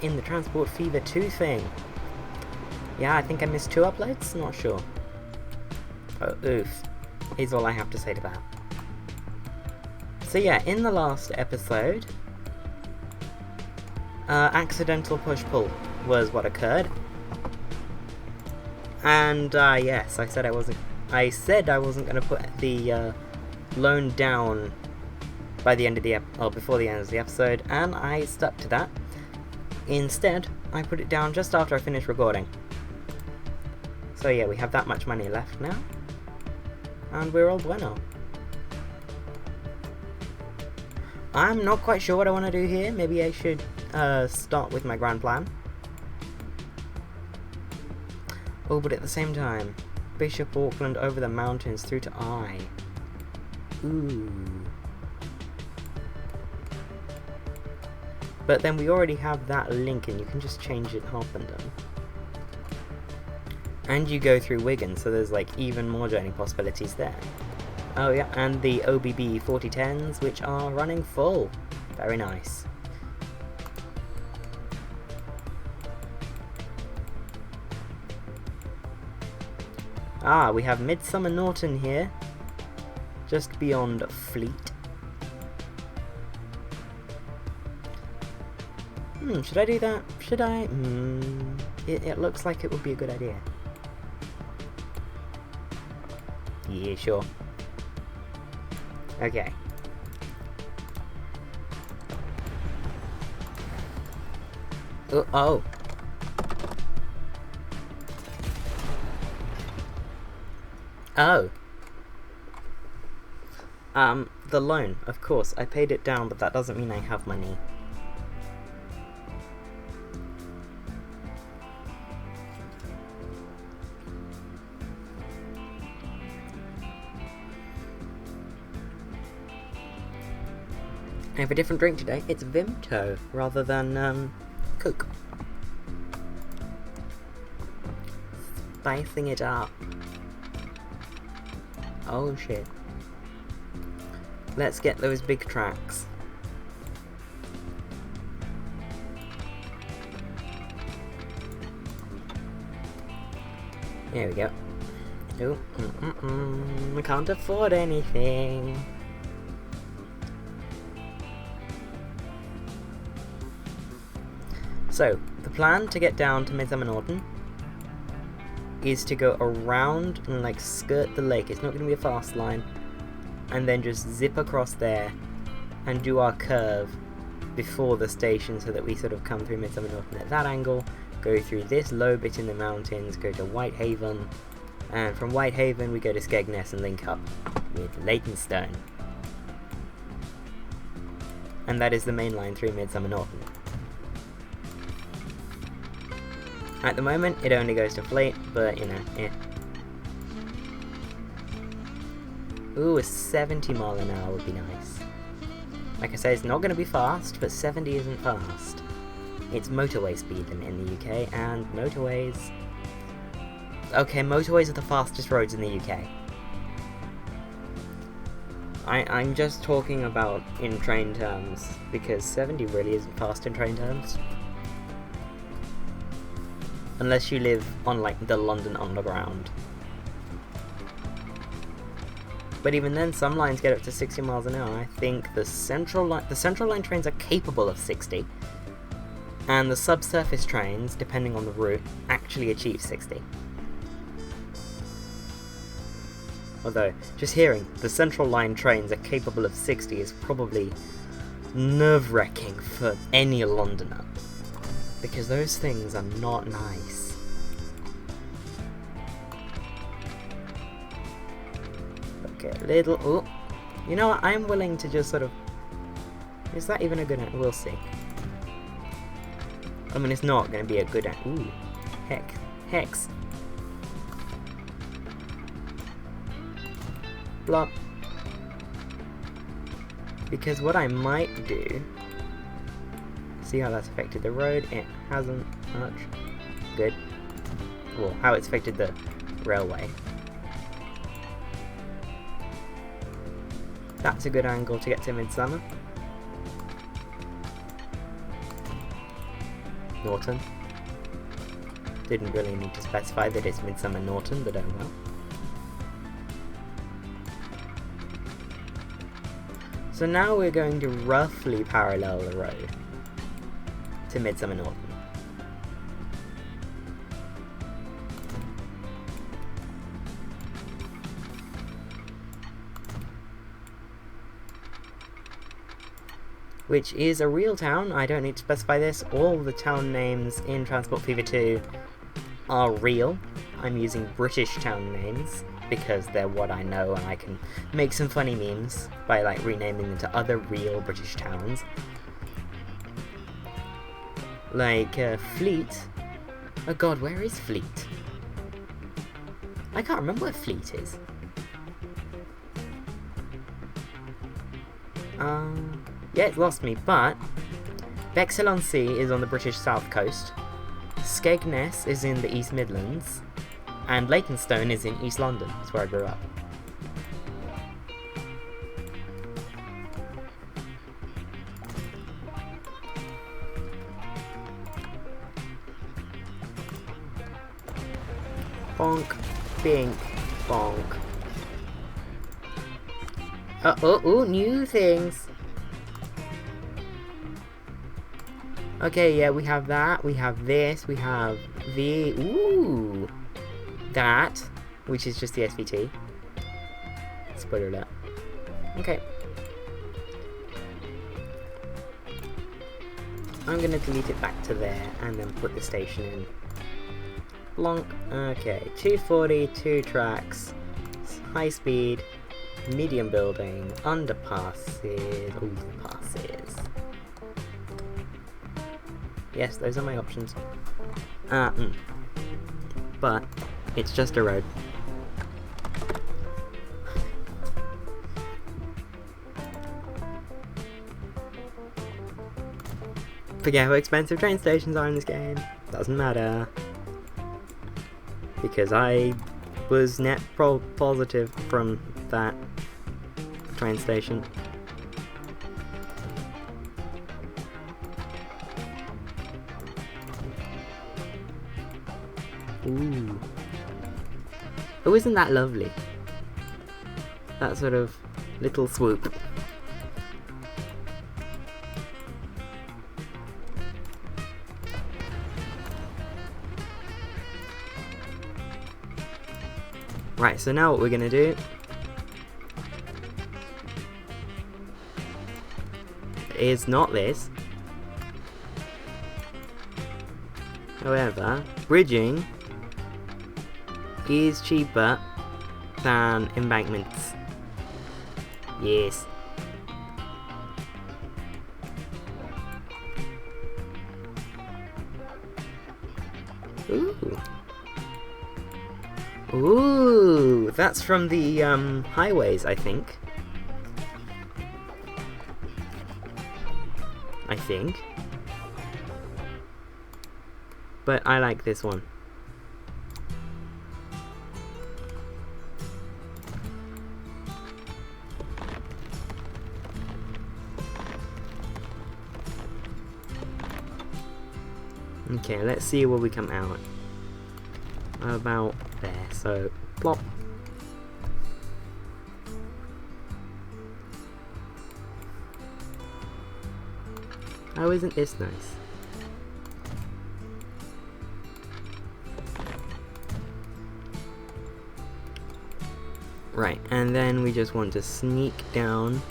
in the Transport Fever 2 thing. Yeah, I think I missed 2 uploads, not sure. Oh, oof, is all I have to say to that. So yeah, in the last episode, accidental push-pull was what occurred. And yes, I said I wasn't going to put the loan down by the end of the before the end of the episode, and I stuck to that. Instead, I put it down just after I finished recording. So yeah, we have that much money left now, and we're all bueno. I'm not quite sure what I want to do here. Maybe I should start with my grand plan. Oh, but at the same time, Bishop Auckland over the mountains through to I. Ooh. But then we already have that link, and you can just change it Harpenden. And you go through Wigan, so there's like even more journey possibilities there. Oh yeah, and the OBB 4010s, which are running full. Very nice. Ah, we have Midsummer Norton here, just beyond Fleet. Should I do that? Should I? It looks like it would be a good idea. Yeah, sure. Okay. Oh. Oh. The loan, of course. I paid it down, but that doesn't mean I have money. I have a different drink today. It's Vimto rather than Coke. Spicing it up. Oh shit. Let's get those big tracks. There we go. Oh, I can't afford anything. So, the plan to get down to Midsummer Norton is to go around and like skirt the lake. It's not going to be a fast line, and then just zip across there and do our curve before the station, so that we sort of come through Midsummer Norton at that angle, go through this low bit in the mountains, go to Whitehaven, and from Whitehaven we go to Skegness and link up with Leytonstone. And that is the main line through Midsummer Norton. At the moment, it only goes to Fleet, but, you know, yeah. Ooh, a 70 mile an hour would be nice. Like I say, it's not going to be fast, but 70 isn't fast. It's motorway speed in the UK, and motorways... Okay, motorways are the fastest roads in the UK. I'm just talking about in train terms, because 70 really isn't fast in train terms. Unless you live on, like, the London Underground. But even then, some lines get up to 60 miles an hour. I think the Central Line trains are capable of 60. And the subsurface trains, depending on the route, actually achieve 60. Although, just hearing the Central Line trains are capable of 60 is probably nerve-wracking for any Londoner. Because those things are not nice. Okay, little... Oh, you know what? I'm willing to just sort of... Is that even a good... We'll see. I mean, it's not going to be a good... Ooh. Hex. Blop. Because what I might do... See how that's affected the road? It hasn't much. Good. Well, how it's affected the railway. That's a good angle to get to Midsummer. Norton. Didn't really need to specify that it's Midsummer Norton, but oh well. So now we're going to roughly parallel the road to Midsummer Norton. Which is a real town. I don't need to specify this. All the town names in Transport Fever 2 are real. I'm using British town names because they're what I know, and I can make some funny memes by like renaming them to other real British towns. Like Fleet. Oh god, where is Fleet? I can't remember where Fleet is. Yeah, it's lost me, but Bexhill-on-Sea is on the British south coast, Skegness is in the East Midlands, and Leytonstone is in East London. That's where I grew up. Bonk, bink, bonk. Oh, new things! Okay, yeah, we have that, we have this, we have the... Ooh! That, which is just the SVT. Spoiler alert. Okay. I'm gonna delete it back to there, and then put the station in. Blonk. Okay, 240, 2 tracks, high speed, medium building, underpasses, overpasses. Yes, those are my options. But it's just a road. Forget how expensive train stations are in this game. Doesn't matter. Because I was net positive from that train station. Ooh. Oh, isn't that lovely? That sort of little swoop. Right, so now what we're gonna do is not this. However, bridging is cheaper than embankments. Yes. Ooh. Ooh, that's from the highways, I think. But I like this one. Okay, let's see where we come out. About there, so plop. Oh, isn't this nice? Right, and then we just want to sneak down.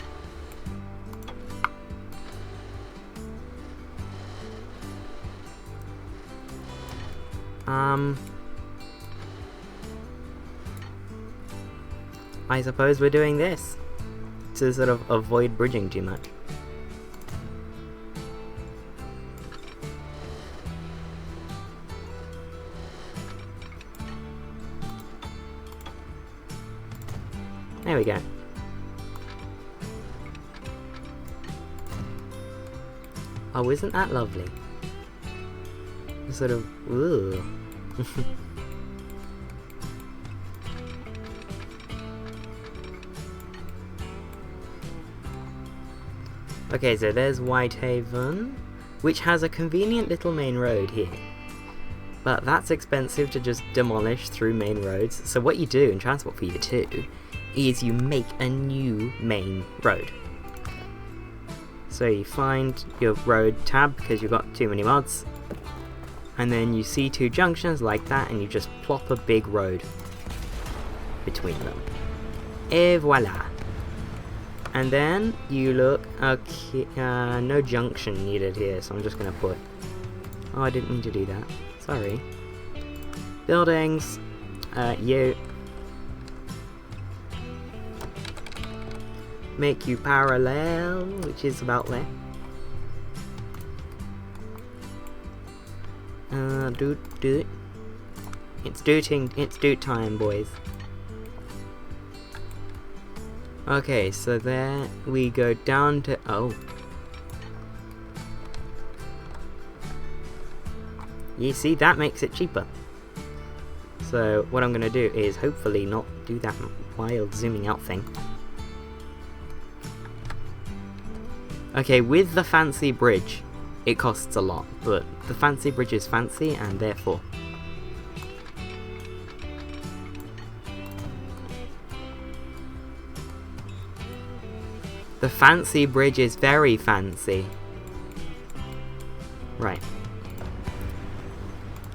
I suppose we're doing this to sort of avoid bridging too much. There we go. Oh, isn't that lovely? Sort of, ooh. Okay, so there's Whitehaven. which has a convenient little main road here. But that's expensive to just demolish through main roads, so what you do in Transport Fever 2 is you make a new main road. So you find your road tab because you've got too many mods, and then you see two junctions like that and you just plop a big road between them. Et voila! And then you look, okay, no junction needed here, so I'm just gonna put, oh I didn't mean to do that, sorry. Buildings, you. Make you parallel, which is about there. Do it. It's doot time, boys. Okay, so there we go down to, oh. You see, that makes it cheaper. So what I'm gonna do is hopefully not do that wild zooming out thing. Okay, with the fancy bridge, it costs a lot, but the fancy bridge is fancy, and therefore. The fancy bridge is very fancy. Right.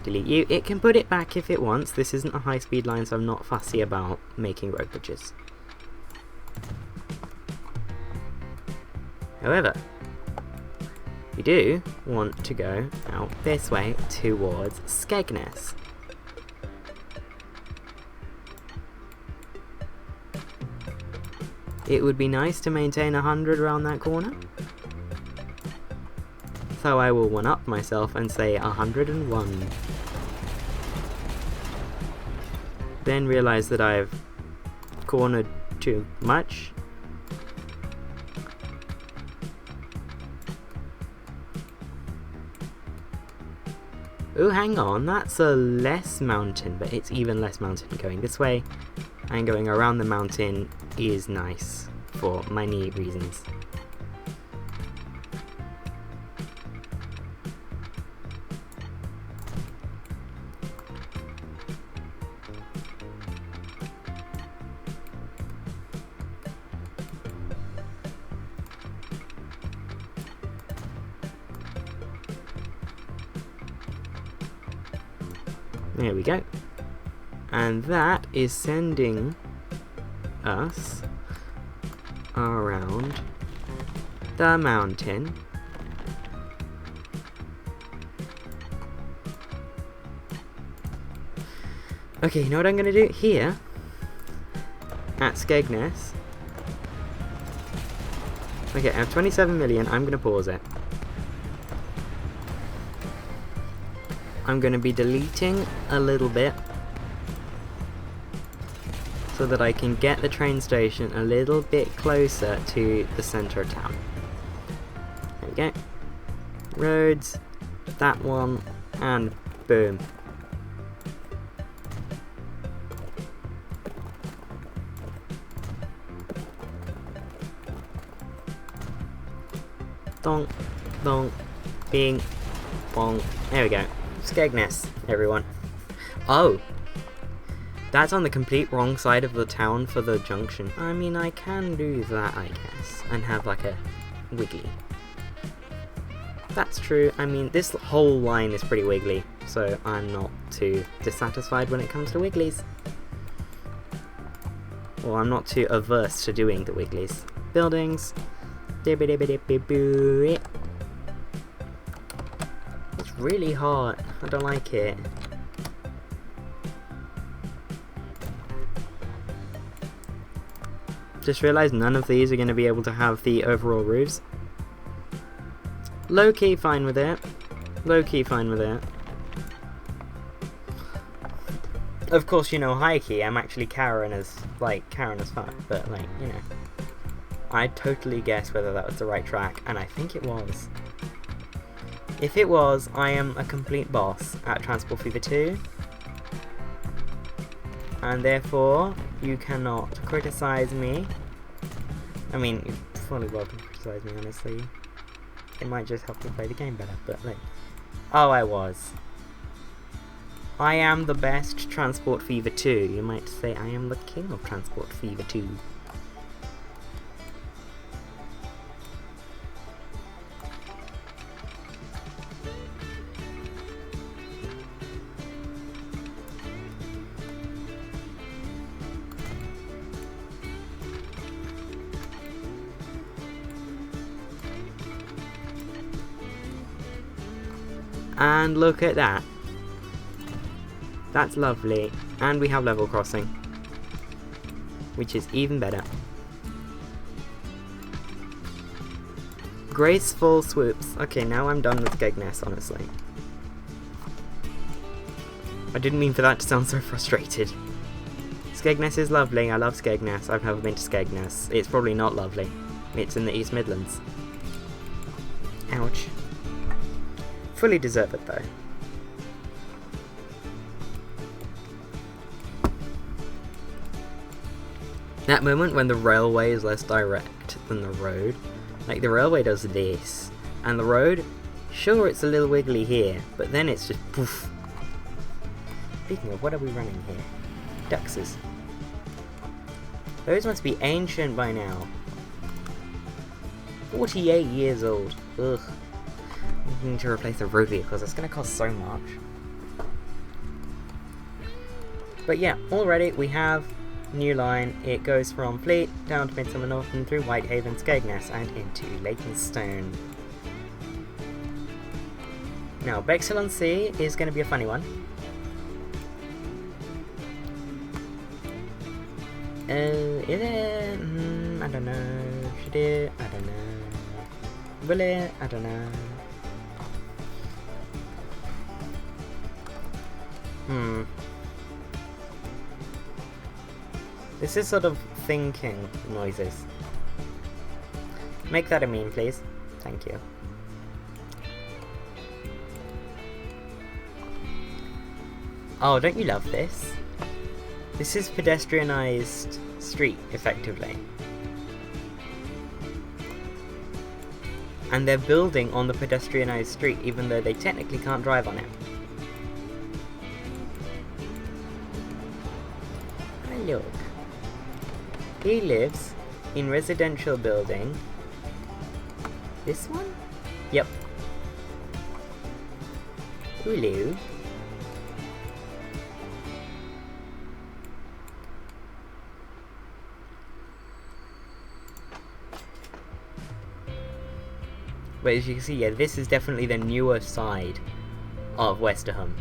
Delete you. It can put it back if it wants. This isn't a high-speed line, so I'm not fussy about making road bridges. However, we do want to go out this way towards Skegness. It would be nice to maintain 100 around that corner. So I will one-up myself and say 101. Then realise that I've cornered too much. Oh, hang on, that's a less mountain, but it's even less mountain going this way, and going around the mountain is nice for many reasons. There we go. And that is sending us around the mountain. Okay, you know what I'm going to do here at Skegness? Okay, I have 27 million. I'm going to pause it. I'm going to be deleting a little bit so that I can get the train station a little bit closer to the centre of town. There we go. Roads, that one, and boom. Donk, donk, bing, bong. There we go. Skegness, everyone. Oh! That's on the complete wrong side of the town for the junction. I mean, I can do that, I guess, and have like a wiggly. That's true. I mean, this whole line is pretty wiggly, so I'm not too dissatisfied when it comes to wigglies. Well, I'm not too averse to doing the wigglies. Buildings. It's really hard. I don't like it. Just realised none of these are going to be able to have the overall roofs. Low-key fine with it. Low-key fine with it. Of course, you know, high-key, I'm actually Karen as fuck, but, like, you know. I totally guessed whether that was the right track, and I think it was. If it was, I am a complete boss at Transport Fever 2. And therefore, you cannot criticise me. I mean, you're fully welcome to criticise me, honestly. It might just help me play the game better, but like... Oh, I was. I am the best Transport Fever 2. You might say I am the king of Transport Fever 2. And look at that. That's lovely. And we have level crossing, which is even better. Graceful swoops. Okay, now I'm done with Skegness, honestly. I didn't mean for that to sound so frustrated. Skegness is lovely. I love Skegness. I've never been to Skegness. It's probably not lovely. It's in the East Midlands. Ouch. Fully deserve it though. That moment when the railway is less direct than the road. Like the railway does this, and the road, sure it's a little wiggly here, but then it's just poof. Speaking of, what are we running here? Duxes. Those must be ancient by now. 48 years old. Ugh. We need to replace the road vehicles, it's going to cost so much. But yeah, already we have new line. It goes from Fleet down to Midsummer Norton through Whitehaven, Skegness and into Leytonstone. Now Bexhill-on-Sea is going to be a funny one. Is it? I don't know. Should it? I don't know. Will it? I don't know. This is sort of thinking noises. Make that a meme, please. Thank you. Oh, don't you love this? This is pedestrianised street, effectively. And they're building on the pedestrianised street, even though they technically can't drive on it. Look. He lives in residential building. This one? Yep. Hello. But as you can see, yeah, this is definitely the newer side of Westerham.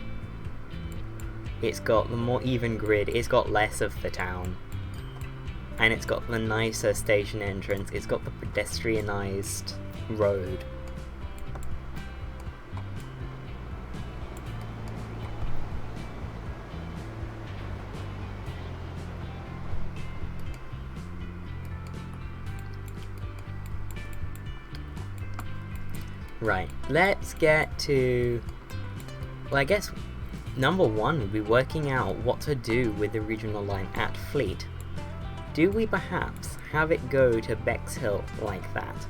It's got the more even grid, it's got less of the town. And it's got the nicer station entrance, it's got the pedestrianised road. Right, let's get to... Well, I guess number one would be working out what to do with the regional line at Fleet. Do we perhaps have it go to Bexhill like that,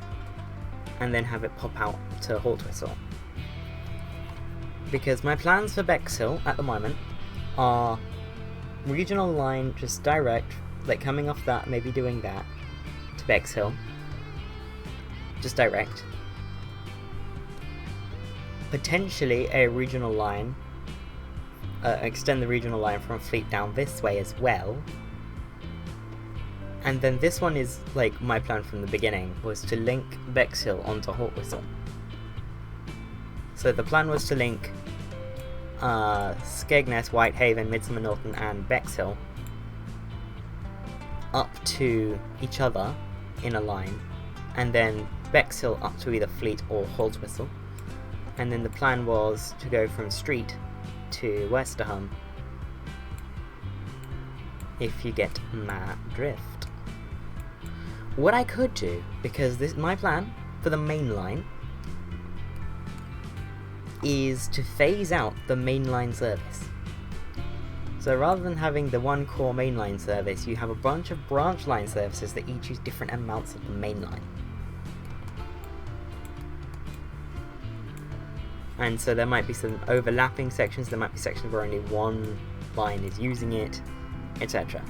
and then have it pop out to Haltwhistle? Because my plans for Bexhill at the moment are regional line just direct, like coming off that, maybe doing that, to Bexhill. Just direct. Potentially a regional line, extend the regional line from Fleet down this way as well. And then this one is, like, my plan from the beginning, was to link Bexhill onto Haltwhistle. So the plan was to link Skegness, Whitehaven, Midsummer Norton and Bexhill up to each other in a line, and then Bexhill up to either Fleet or Haltwhistle. And then the plan was to go from Street to Westerham, if you get my drift. What I could do, because my plan for the main line is to phase out the mainline service. So rather than having the one core mainline service, you have a bunch of branch line services that each use different amounts of the main line. And so there might be some overlapping sections, there might be sections where only one line is using it, etc.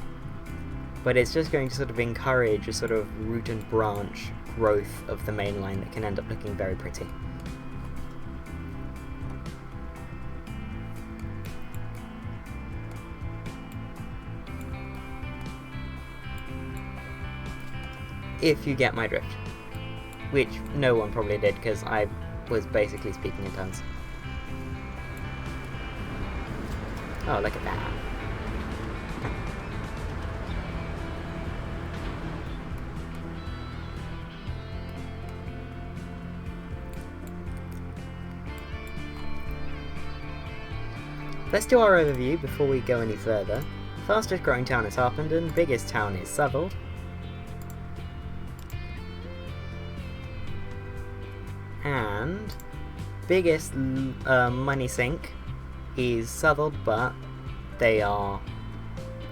But it's just going to sort of encourage a sort of root and branch growth of the main line that can end up looking very pretty. If you get my drift. Which no one probably did, because I was basically speaking in tongues. Oh, look at that. Let's do our overview before we go any further. Fastest growing town is Harpenden, biggest town is Southwold. And biggest money sink is Southwold, but they are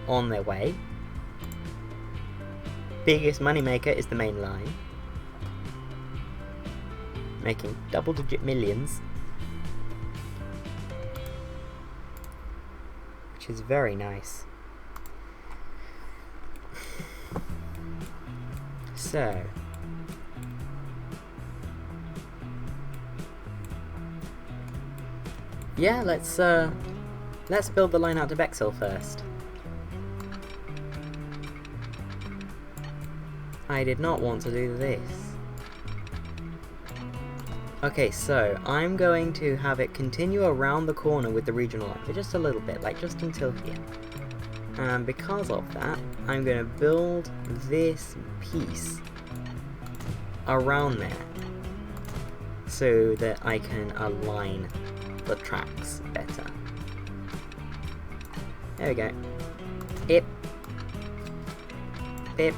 on their way. Biggest money maker is the main line, making double-digit millions, which is very nice. So, yeah, let's build the line out to Bexhill first. I did not want to do this. Okay, so I'm going to have it continue around the corner with the regional line for just a little bit, like just until here. And because of that, I'm going to build this piece around there so that I can align the tracks better. There we go. Ip. Ip.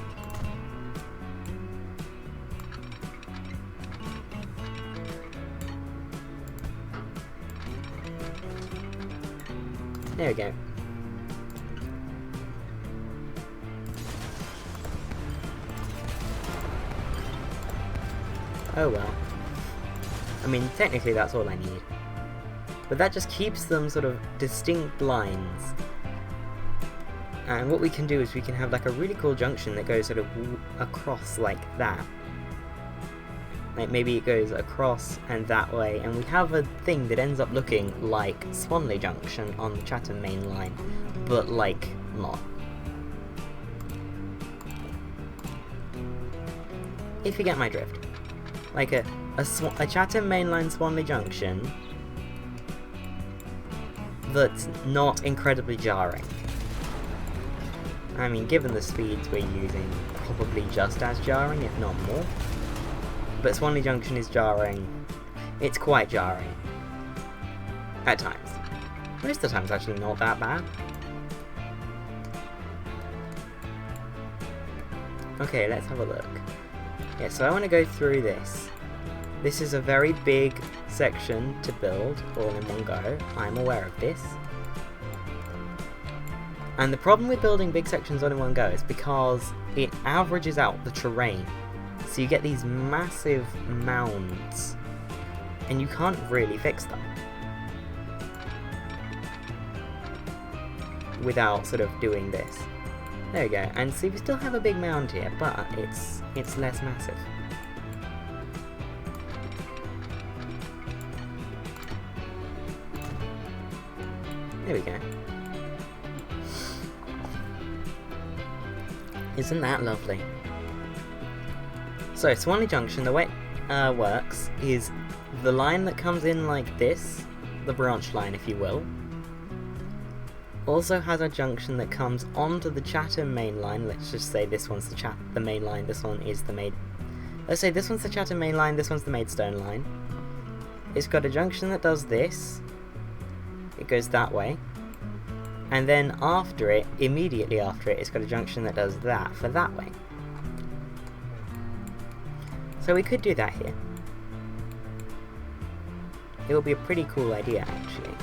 There we go. Oh well. I mean, technically that's all I need. But that just keeps them sort of distinct lines. And what we can do is we can have like a really cool junction that goes sort of across like that. Like maybe it goes across and that way, and we have a thing that ends up looking like Swanley Junction on the Chatham Mainline, but like not. If you get my drift. Like a Chatham Mainline Swanley Junction that's not incredibly jarring. I mean, given the speeds we're using, probably just as jarring, if not more. But Swanley Junction is jarring. It's quite jarring. At times. Most of the time it's actually not that bad. Okay, let's have a look. Yeah, so I want to go through this. This is a very big section to build all in one go. I'm aware of this. And the problem with building big sections all in one go is because it averages out the terrain. So you get these massive mounds, and you can't really fix them without sort of doing this. There we go, and see we still have a big mound here, but it's less massive. There we go. Isn't that lovely? So, Swanley Junction, the way it works is the line that comes in like this, the branch line if you will, also has a junction that comes onto the Chatham main line. Let's just say this one's the main line, this one is the let's say this one's the Chatham main line, this one's the Maidstone line. It's got a junction that does this, it goes that way, and then after it, immediately after it, it's got a junction that does that for that way. So we could do that here. It would be a pretty cool idea, actually.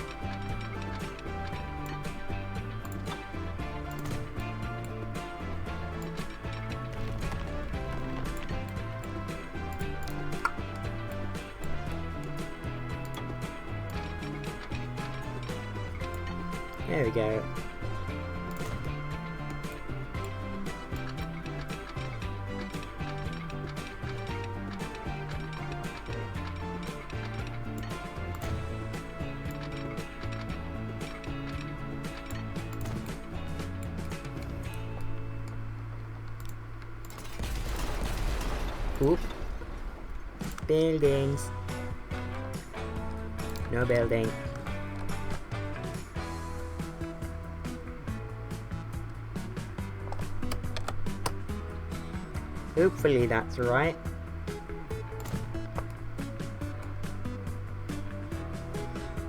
There we go. Oop. Buildings. No building. Hopefully that's right.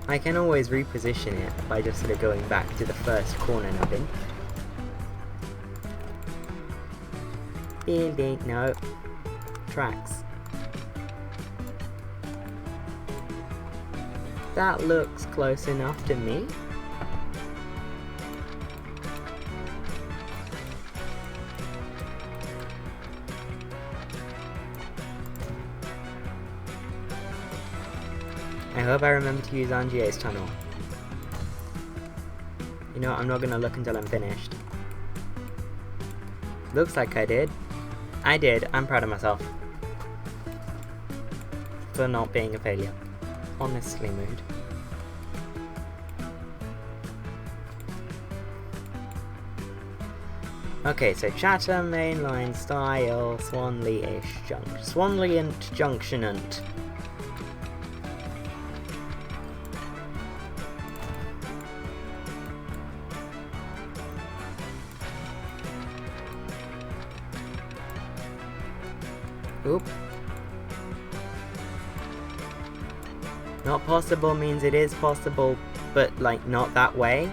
I can always reposition it by just sort of going back to the first corner nubbin. Building, no. Tracks. That looks close enough to me. I hope I remember to use Angier's tunnel. You know what, I'm not gonna look until I'm finished. Looks like I did. I did. I'm proud of myself. For not being a failure. Honestly, mood. Okay, so Chatham Mainline style, Swanley-ish junction. Junction't. Oop. Not possible means it is possible, but like not that way.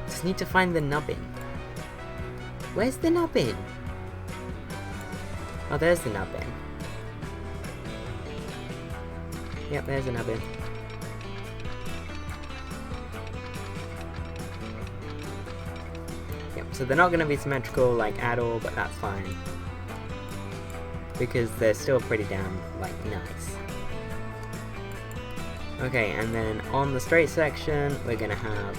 Just need to find the nubbin. Where's the nubbin? Oh, there's the nubbin. Yep, there's the nubbin. Yep, so they're not going to be symmetrical like at all, but that's fine. Because they're still pretty damn, like, nice. Okay, and then on the straight section, we're gonna have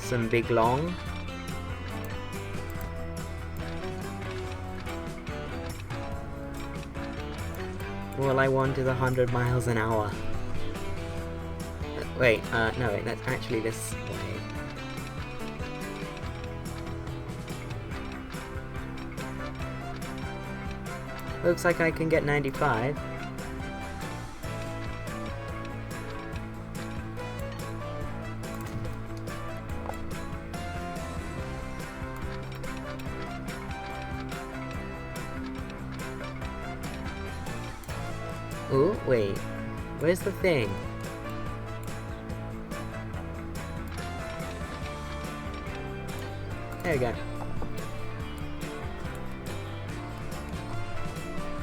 some big long. All I want is 100 miles an hour. Wait, no, wait, that's actually this way. Looks like I can get 95. Oh, wait. Where's the thing? There we go.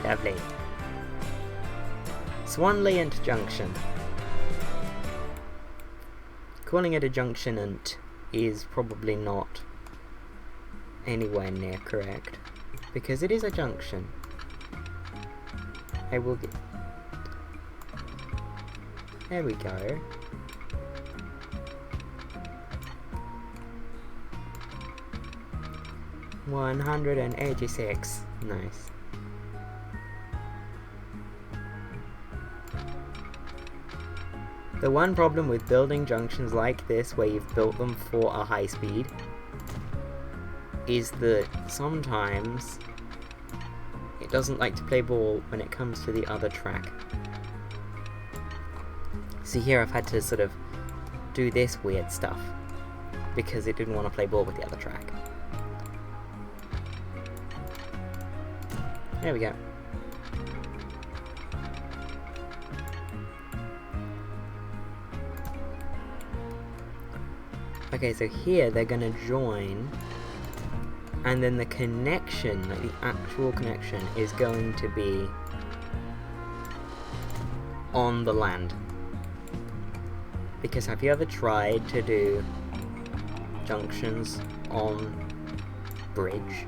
Lovely. Swanley Junction. Calling it a Junction't is probably not anywhere near correct, because it is a junction. I will get... There we go. $186. Nice. The one problem with building junctions like this, where you've built them for a high speed, is that sometimes it doesn't like to play ball when it comes to the other track. See, here I've had to sort of do this weird stuff because it didn't want to play ball with the other track. There we go. Okay, so here they're gonna join, and then the connection, like the actual connection, is going to be on the land. Because have you ever tried to do junctions on bridge?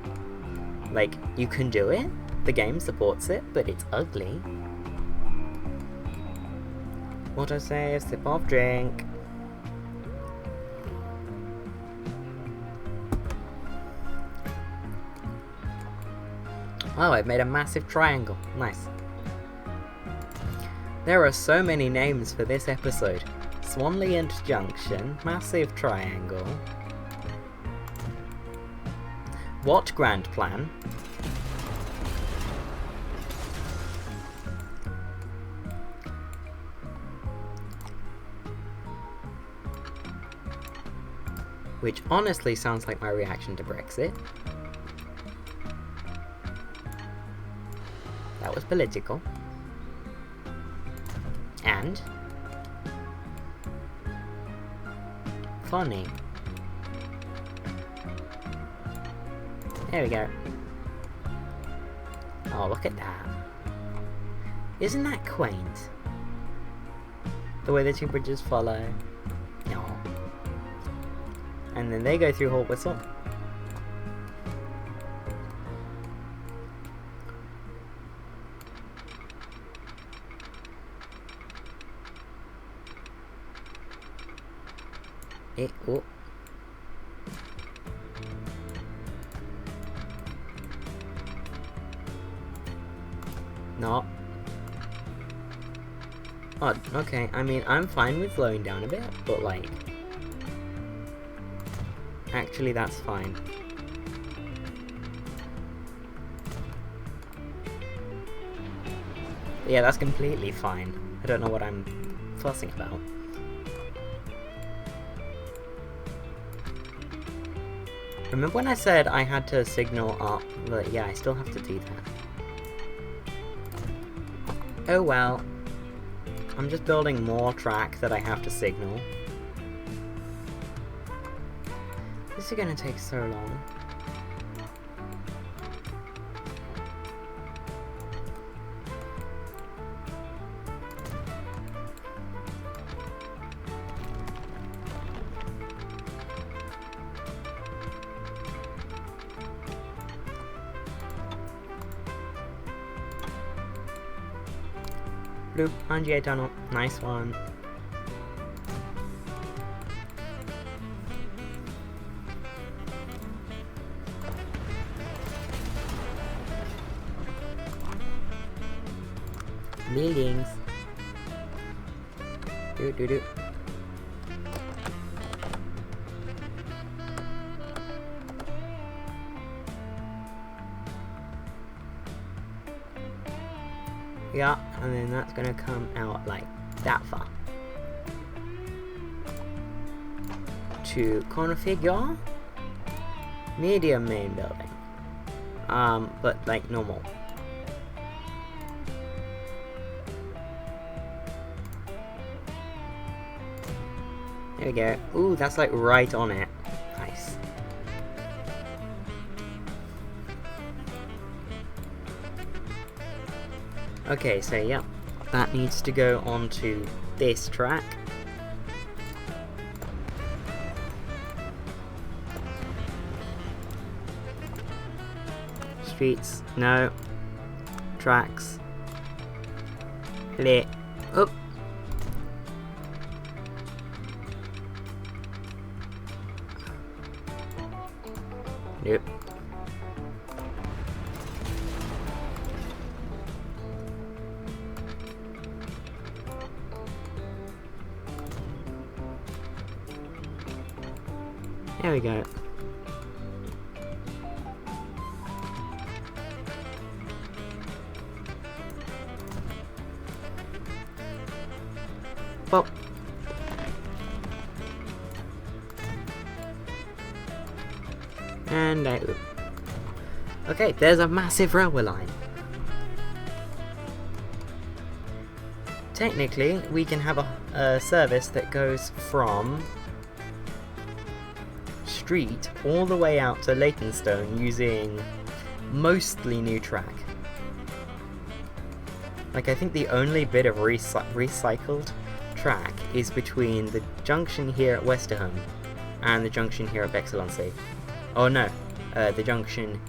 Like, you can do it, the game supports it, but it's ugly. Autosave, sip of drink. Oh, I've made a massive triangle. Nice. There are so many names for this episode. Swanley Junction, massive triangle. What grand plan? Which honestly sounds like my reaction to Brexit. That was political. And funny. There we go. Oh, look at that. Isn't that quaint? The way the two bridges follow. No. And then they go through Hall Whistle. Oh. No. Odd. Okay, I mean, I'm fine with slowing down a bit, but like... Actually, that's fine. Yeah, that's completely fine. I don't know what I'm fussing about. Remember when I said I had to signal up? But yeah, I still have to do that. Oh well. I'm just building more track that I have to signal. This is gonna take so long. Bloop, RGA tunnel. Nice one. Buildings. Do. Yeah, and then that's gonna come out like that far. To configure medium main building. But like normal. There we go. Ooh, that's like right on it. Nice. Okay, so yeah, that needs to go onto this track. Streets, no. Tracks. Lit. Oop. Nope. There we go. Pop. And out. Okay, there's a massive railway line. Technically, we can have a service that goes from street all the way out to Leytonstone using mostly new track. Like, I think the only bit of recycled track is between the junction here at Westerham and the junction here at Bexlonsea. Oh no, the junction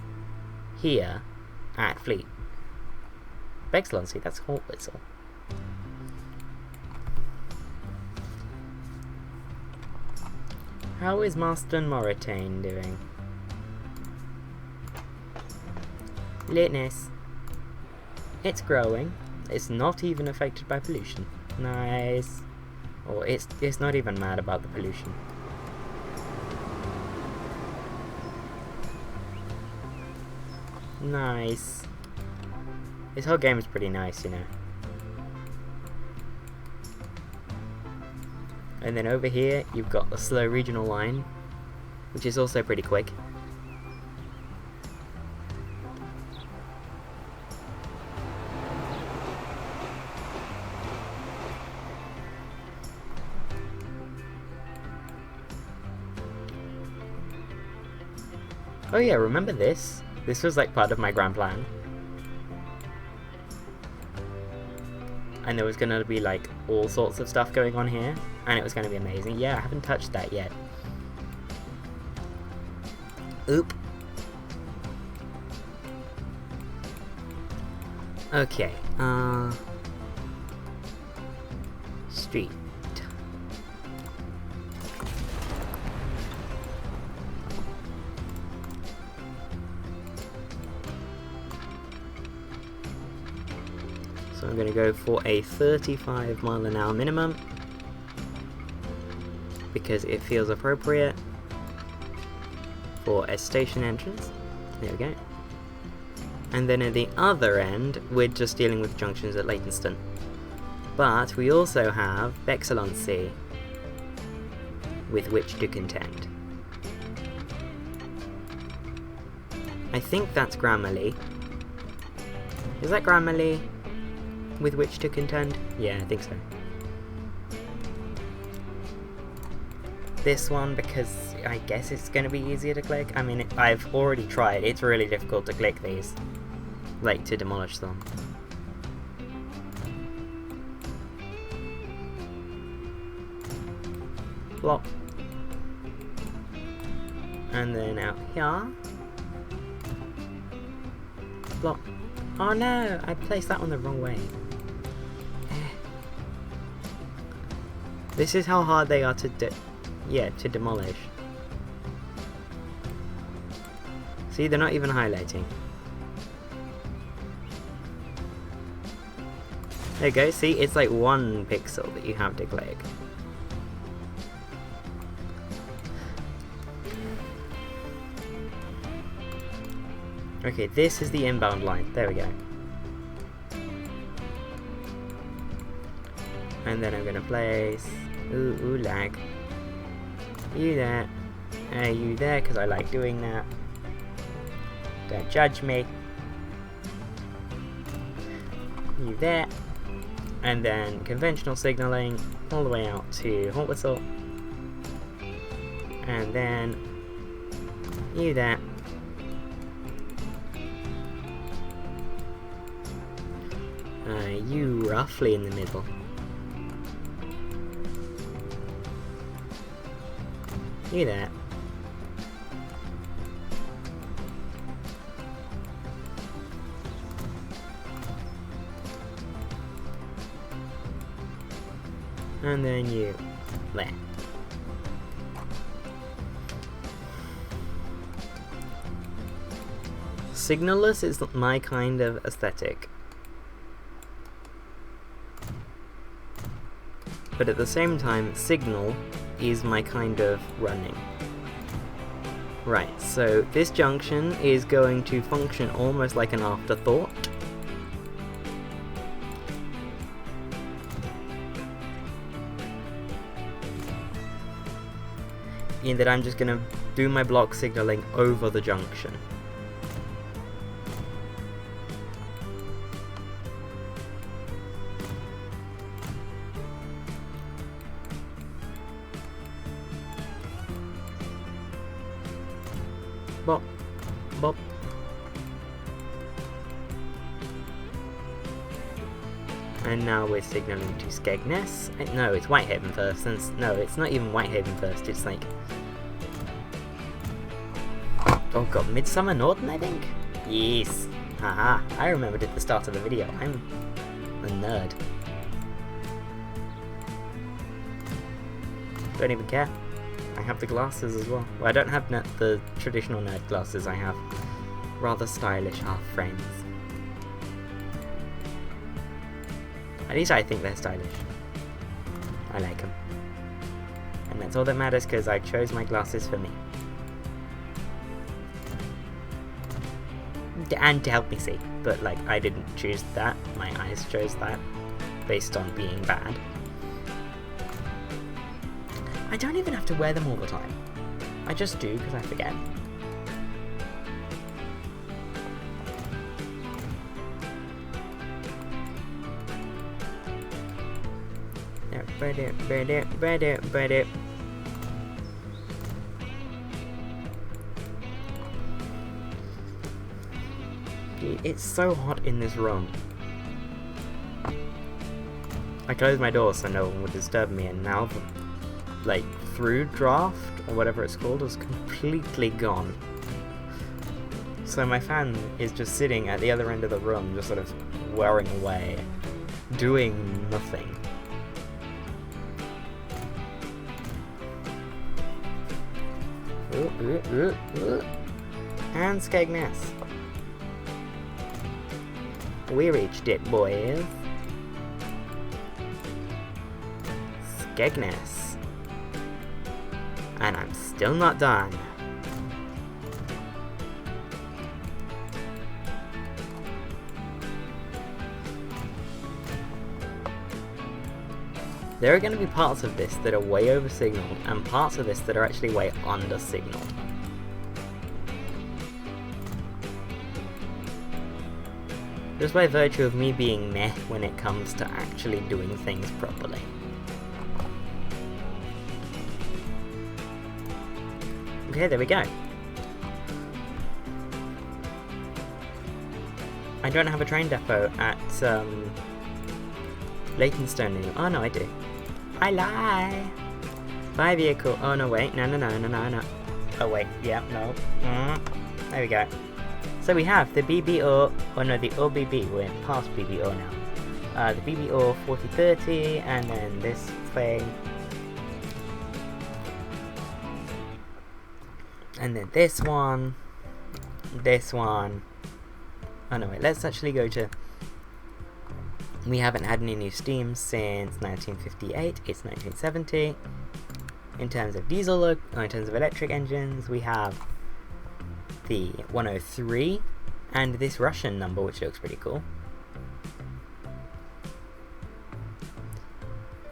here at Fleet. Bexlonsea, that's Hall Whistle. How is Marston Moritane doing? Litness. It's growing. It's not even affected by pollution. Nice. Or it's not even mad about the pollution. Nice. This whole game is pretty nice, you know. And then over here, you've got the slow regional line, which is also pretty quick. Oh yeah, remember this? This was like part of my grand plan. And there was gonna be like all sorts of stuff going on here, and it was gonna be amazing. Yeah, I haven't touched that yet. Oop. Okay, street. So I'm going to go for a 35 mile an hour minimum because it feels appropriate for a station entrance. There we go. And then at the other end, we're just dealing with junctions at Leytonstone. But we also have Excellency with which to contend. I think that's Grammarly. Is that Grammarly? With which to contend? Yeah, I think so. This one, because I guess it's going to be easier to click. I mean, I've already tried. It's really difficult to click these. Like, to demolish them. Plop. And then out here. Plop. Oh no! I placed that one the wrong way. This is how hard they are to to demolish. See, they're not even highlighting. There you go, see, it's like 1 pixel that you have to click. Okay, this is the inbound line. There we go. And then I'm gonna place... Ooh, lag. You there. You there, because I like doing that. Don't judge me. You there. And then conventional signalling all the way out to Haunt Whistle. And then you there. You roughly in the middle. You there. And then you there. Signalless is my kind of aesthetic. But at the same time, signal is my kind of running. Right, so this junction is going to function almost like an afterthought. In that I'm just going to do my block signalling over the junction. Bop, bop. And now we're signalling to Skegness. No, it's Whitehaven first. No, it's not even Whitehaven first. It's like... Oh god, Midsummer Norton, I think? Yes. Haha, I remembered at the start of the video. I'm a nerd. Don't even care. I have the glasses as well. Well, I don't have the traditional nerd glasses, I have rather stylish half frames. At least I think they're stylish. I like them. And that's all that matters, because I chose my glasses for me. And to help me see. But, like, I didn't choose that. My eyes chose that. Based on being bad. I don't even have to wear them all the time. I just do, because I forget. Dude, it's so hot in this room. I closed my door so no one would disturb me, and now the, like, through draft, or whatever it's called, is completely gone. So my fan is just sitting at the other end of the room, just sort of whirring away, doing nothing. And Skegness. We reached it, boys. Skegness. And I'm still not done. There are going to be parts of this that are way over signaled, and parts of this that are actually way under signaled. Just by virtue of me being meh when it comes to actually doing things properly. Okay, there we go. I don't have a train depot at Leytonstone anymore. Oh no, I do. I lie! By vehicle. Oh no, wait. No. Oh wait, yeah, no. There we go. So we have the BBO, oh no, the OBB, we're past BBO now. The BBO 4030, and then this thing. And then this one. Oh no, wait, let's actually go to... We haven't had any new steam since 1958, it's 1970. In terms of diesel, in terms of electric engines, we have the 103, and this Russian number, which looks pretty cool.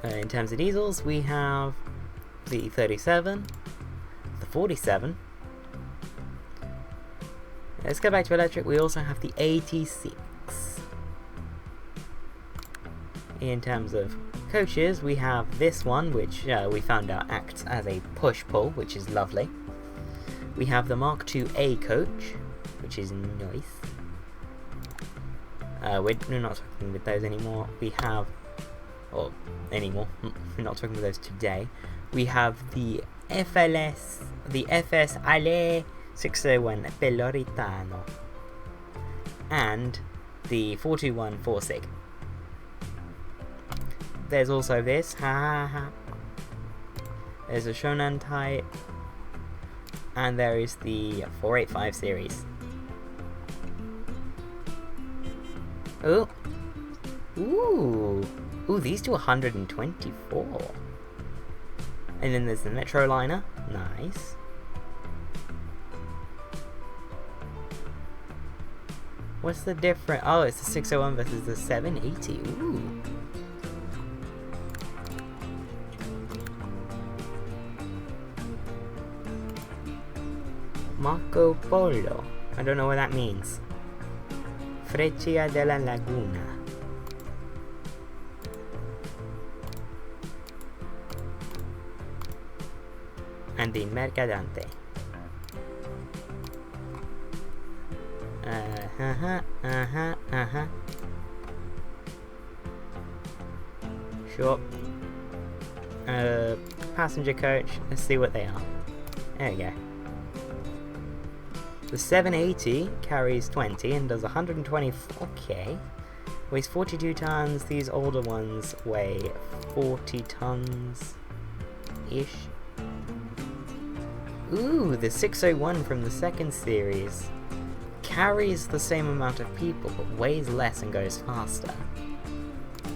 In terms of diesels, we have the 37, the 47. Let's go back to electric, we also have the 86. In terms of coaches, we have this one, which we found out acts as a push-pull, which is lovely. We have the Mark II-A coach, which is nice. We're not talking with those anymore. We have... or anymore. We're not talking with those today. We have the FLS... the FS Ale 601 Peloritano. And the 421 Forsig. There's also this. There's a Shonan type. And there is the 485 series. Oh. Ooh. Ooh, these do 124. And then there's the Metroliner. Nice. What's the difference? Oh, it's the 601 versus the 780. Ooh. Marco Polo. I don't know what that means. Freccia della Laguna. And the Mercadante. Sure. Passenger coach. Let's see what they are. There we go. The 780 carries 20 and does 120. Okay. Weighs 42 tons. These older ones weigh 40 tons ish. Ooh, the 601 from the second series carries the same amount of people but weighs less and goes faster.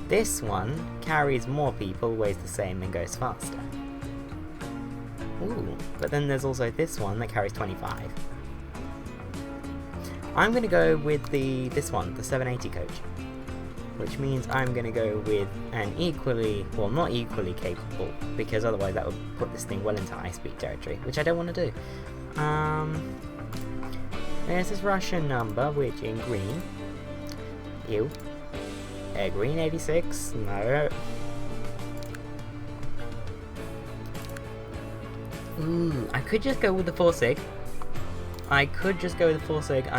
This one carries more people, weighs the same and goes faster. Ooh, but then there's also this one that carries 25. I'm going to go with this one, the 780 coach. Which means I'm going to go with an equally, well not equally capable, because otherwise that would put this thing well into high-speed territory, which I don't want to do. There's this Russian number, which in green. Ew. Green 86, no. Ooh, I could just go with the 4 sig. I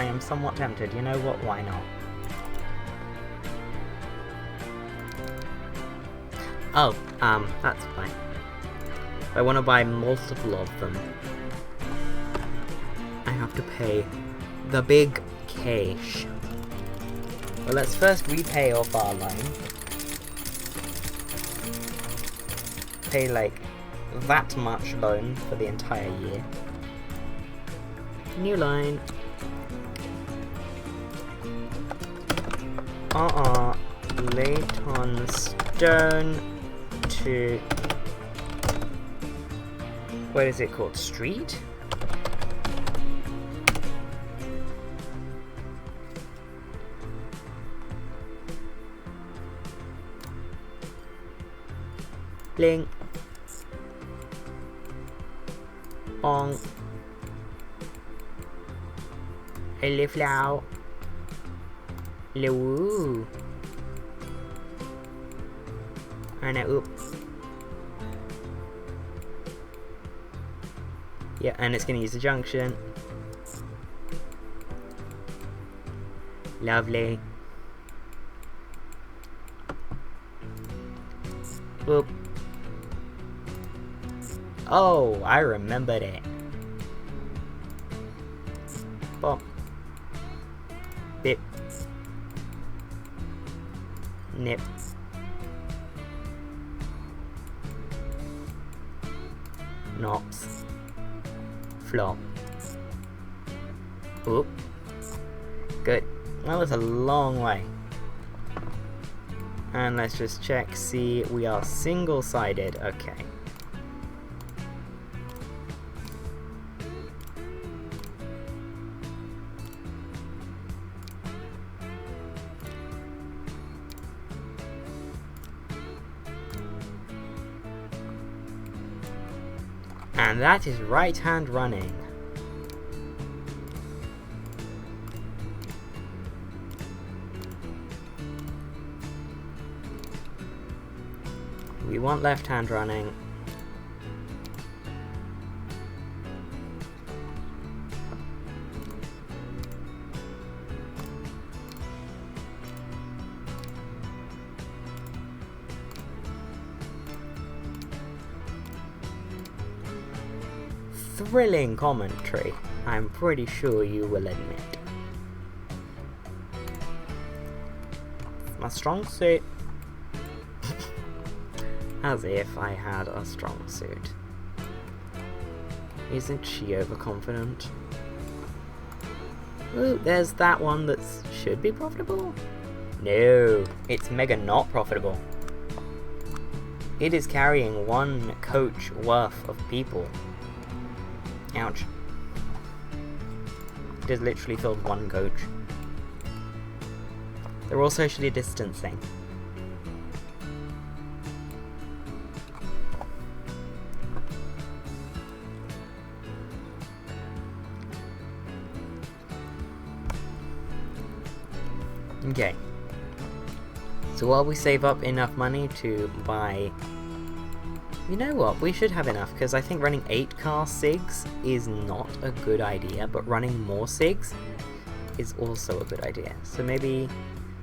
am somewhat tempted, you know what, why not? Oh, that's fine. I want to buy multiple of them. I have to pay the big cash. Well, let's first repay off our loan. Pay like that much loan for the entire year. New line. Leighton Stone to... what is it called? Street? Bling. Bong. Hello, flower. Hello. And oop. Yeah, and it's going to use the junction. Lovely. Boop. Oh, I remembered it. Bop. Bip. Nip. Nops. Flop. Oop. Good. That was a long way. And let's just check, see, we are single-sided. Okay. And that is right-hand running. We want left-hand running. Thrilling commentary, I'm pretty sure you will admit. My strong suit. As if I had a strong suit. Isn't she overconfident? Ooh, there's that one that should be profitable. No, it's mega not profitable. It is carrying one coach worth of people. Ouch. It has literally filled one coach. They're all socially distancing. Okay. So while we save up enough money to buy... You know what, we should have enough, because I think running 8-car SIGs is not a good idea, but running more SIGs is also a good idea. So maybe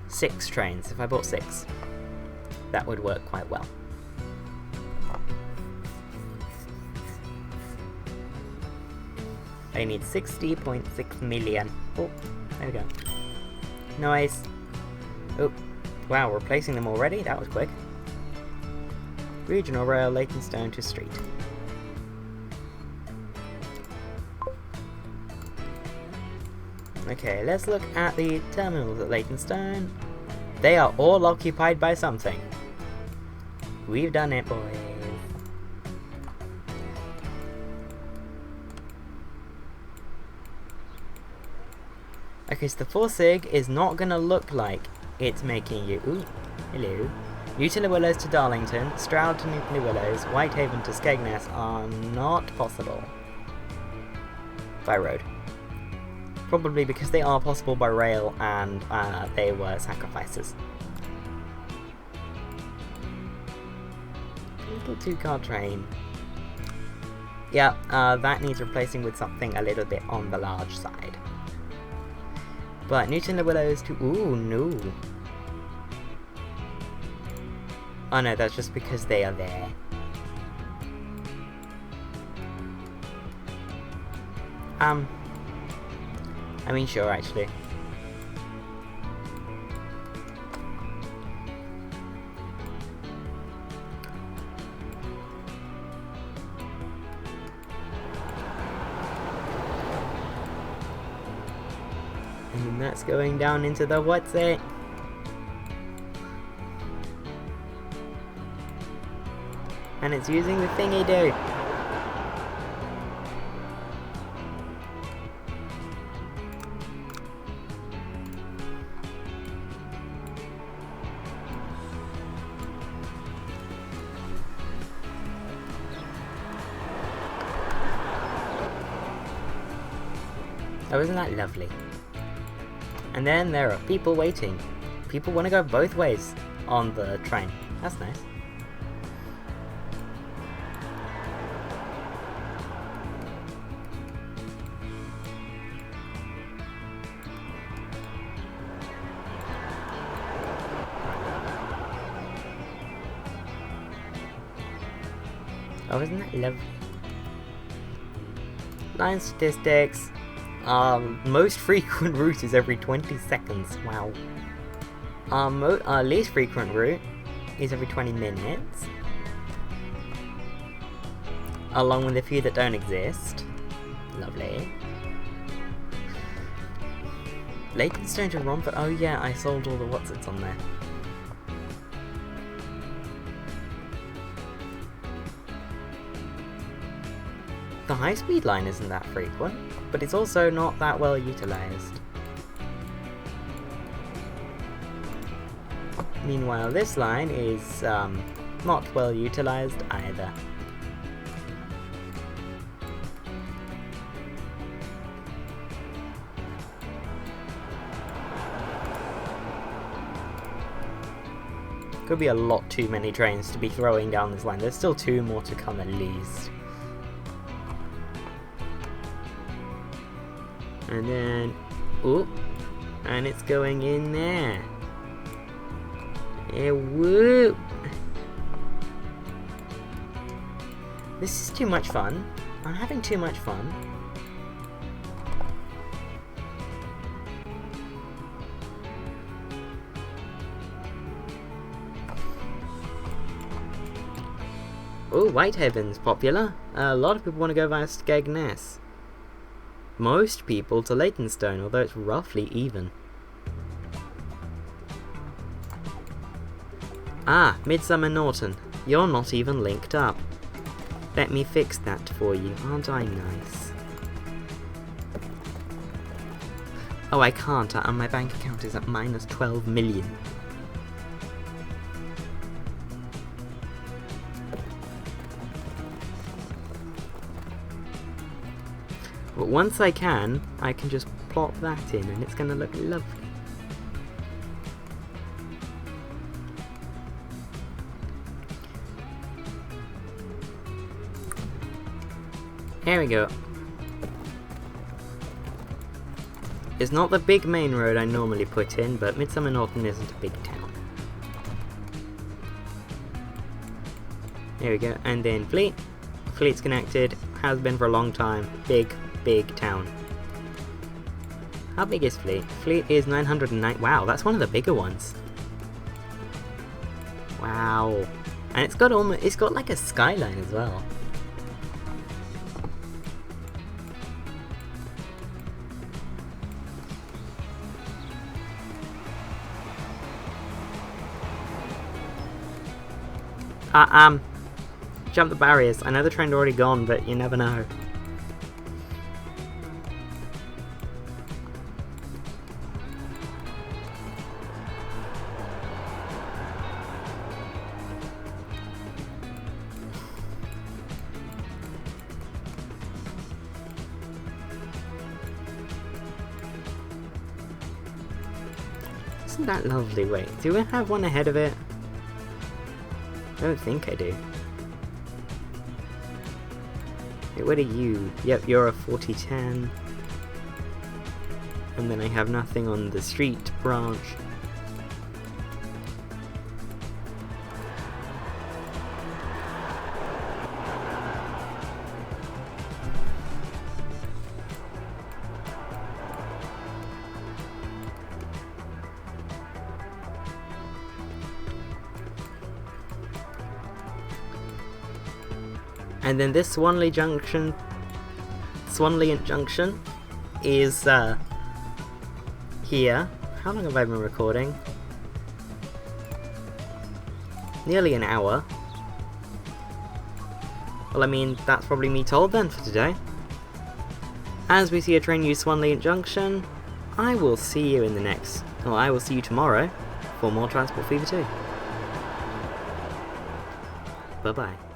6 trains, if I bought 6, that would work quite well. I need 60.6 million. Oh, there we go. Nice. Oh, wow, replacing them already? That was quick. Regional Rail, Leighton Stone to Street. Okay, let's look at the terminals at Leytonstone. They are all occupied by something. We've done it, boys. Okay, so the 4 sig is not gonna look like it's making you. Ooh, hello. Newton Willows to Darlington, Stroud to Newton Willows, Whitehaven to Skegness are not possible by road. Probably because they are possible by rail and they were sacrifices. Little 2-car train. Yeah, that needs replacing with something a little bit on the large side. But Newton Willows to. Ooh, no. Oh no, that's just because they are there. I mean, sure, actually. And that's going down into the what's it? And it's using the thingy do. Oh, isn't that lovely? And then there are people waiting. People want to go both ways on the train. That's nice. Oh, isn't that lovely? Line statistics. Most frequent route is every 20 seconds. Wow. Our least frequent route is every 20 minutes. Along with a few that don't exist. Lovely. Leytonstone to Romford. Oh yeah, I sold all the whatsits on there. The high-speed line isn't that frequent, but it's also not that well utilised. Meanwhile, this line is not well utilised either. Could be a lot too many trains to be throwing down this line. There's still 2 more to come at least. And then, oh, and it's going in there. Yeah, whoop. This is too much fun. I'm having too much fun. Oh, Whitehaven's popular. A lot of people want to go via Skegness. Most people to Leytonstone, although it's roughly even. Ah, Midsummer Norton. You're not even linked up. Let me fix that for you, aren't I nice? Oh, I can't, and my bank account is at minus 12 million. But once I can just plop that in and it's going to look lovely. Here we go. It's not the big main road I normally put in, but Midsummer Norton isn't a big town. There we go, and then Fleet. Fleet's connected, has been for a long time. Big town. How big is Fleet? Fleet is 909. Wow, that's one of the bigger ones. Wow. And it's got like a skyline as well. Jump the barriers. I know the train's already gone, but you never know. Isn't that lovely? Wait, do I have one ahead of it? I don't think I do. Wait, what are you? Yep, you're a 4010. And then I have nothing on the street branch. And then this Swanley Junction is here. How long have I been recording? Nearly an hour. Well, I mean, that's probably me told then for today. As we see a train use Swanley Junction, I will see you in the next... Well, I will see you tomorrow for more Transport Fever 2. Bye-bye.